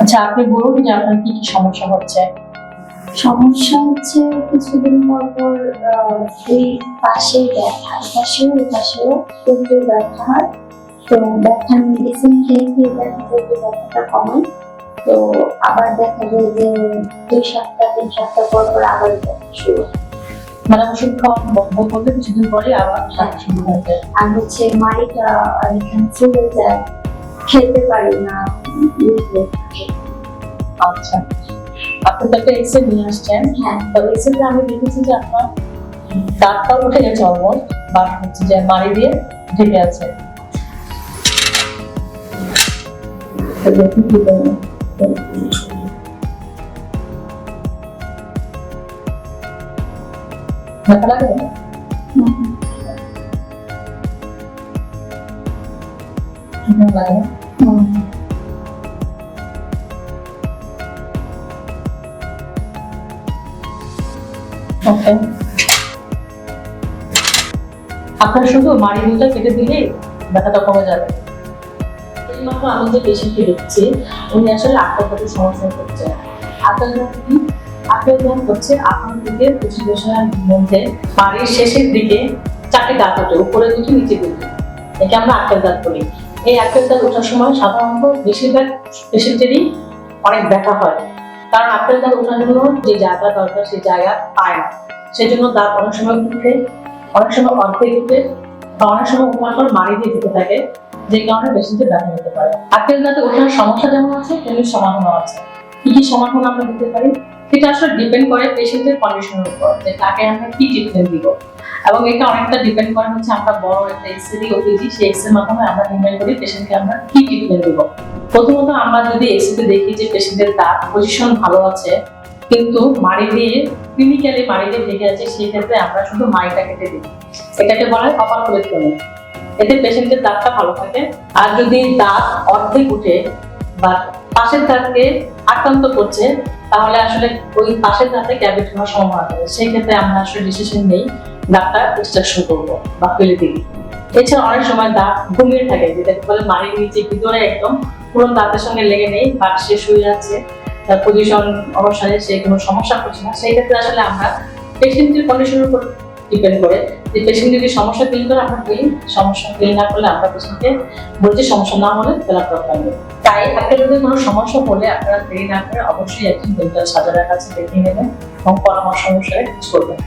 আচ্ছা, আপনি বলুন যে আপনার কি কি সমস্যা হচ্ছে। সমস্যা হচ্ছে কিছুদিন পর পর দুই পাশে ব্যথা, এপাশেও ওপাশেও প্রচুর ব্যথা হয়। তো ব্যথার মেডিসিন খেয়ে খেয়ে দেখা যায় যে ব্যথাটা কমায়। তো আবার দেখা যায় যে 2 সপ্তাহ 3 সপ্তাহ পর পর আবার ব্যথা শুরু হয়। মানে ওষুধ খাওয়া বন্ধ করলে কিছুদিন পরে আবার ব্যথা শুরু হয়ে যায়। আর হচ্ছে মাড়িটা এখানে ফুলে যায়, খেতে পারি না, উঠে থাকে। আচ্ছা, আপনি তো একটা এক্সরে নিয়ে আসছেন। হ্যাঁ, তো এক্সরে আমি দেখেছি যে আপনার দাঁতটা উঠে গেছে অলমোস্ট, বা হচ্ছে যে মাড়ি দিয়ে ঢেকে আছে। তো দেখি কি করবো। ব্যথা লাগে না? লাগে না? ওকে, আপনার শুধু মাড়ি দুটা কেটে দিলেই ব্যথাটা কমে যাবে। এইমাত্র আমি যে পেশেন্টকে দেখছি, উনি আসলে আত্মঘাতের সমস্যায় করছে। আত্মঘাত কি? আত্মঘাত হচ্ছে আপনার দিকে পরিবেশনের মধ্যে মাড়ির শেষের দিকে 4টে দাঁত ওঠে, উপরে দুটো নিচে দুটো। একে আমরা আক্কেল দাঁত বলি। এই আক্কেল দাঁত ওঠার সময় সাধারণত বেশিরভাগ পেশেন্টেরই অনেক ব্যথা হয়, কারণ আক্কেল দাঁত ওঠার জন্য যে জায়গা দরকার সেই জায়গা পায় না। সেই জন্য দাঁত অনেক সময় উঠে, অনেক সময় অর্ধেক উঠে, বা অনেক সময় উপমার পর মাড়ি দিয়ে দিতে থাকে, যে কারণে পেশেন্টের ব্যথা হতে পারে। আক্কেল দাঁতে ওঠার সমস্যা যেমন আছে, তেমনি সমাধানও আছে। কি কি সমাধান আমরা দিতে পারি সেটা আসলে ডিপেন্ড করে পেশেন্টের কন্ডিশনের উপর, যে তাকে আমরা কি ট্রিটমেন্ট দিব। এবং এটা অনেকটা ডিপেন্ড করে হচ্ছে আমরা বড় একটা এক্সরে ওপিজি, সেই এক্সরের মাধ্যমে আমরা নির্ণয় করি পেশেন্টকে আমরা কি ট্রিটমেন্ট দিব। প্রথমত আমরা যদি এক্সরে দেখি যে পেশেন্টের দাঁত পজিশন ভালো আছে, কিন্তু মাড়ি দিয়ে ক্লিনিক্যালি মাড়ি দিয়ে ঢেকে আছে, সেই ক্ষেত্রে আমরা শুধু মাড়িটা কেটে দিই। এটাকে বলা হয় অপারকুলেক্টমি। এতে পেশেন্টের দাঁতটা ভালো থাকে। আর যদি দাঁত অর্ধেক উঠে বা পাশের দাঁতকে আক্রান্ত করছে, তাহলে আসলে ওই পাশের দাঁতে ক্যাভিটি হওয়ার সম্ভাবনা থাকে। সেই ক্ষেত্রে আমরা আসলে ডিসিশন নেই দাঁতটা এক্সট্রাকশন করবো বা ফেলে দিই। এছাড়া অনেক সময় দাঁত ঘুমিয়ে থাকে, যেটাকে বলে মাড়ির নিচে ভিতরে একদম পুরো দাঁতের সঙ্গে লেগে নেই, বাট শেষ হয়ে যাচ্ছে, তার পজিশন অনুসারে সে কোনো সমস্যা করছে না। সেই ক্ষেত্রে আসলে আমরা পেশেন্টের কন্ডিশনের উপর ডিপেন্ড করে, যে পেশেন্ট যদি সমস্যা ফিল করে আমরা ফিল, সমস্যা ফিল না করলে আমরা পেশেন্টকে বলছি সমস্যা না হলে ফেলা প্রবলেম নেই। তাই একটা যদি কোনো সমস্যা হলে আপনারা দেরি না করে অবশ্যই একজন ডেন্টাল সার্জনের কাছে দেখিয়ে নেবেন এবং পরামর্শ অনুসারে কাজ করবেন।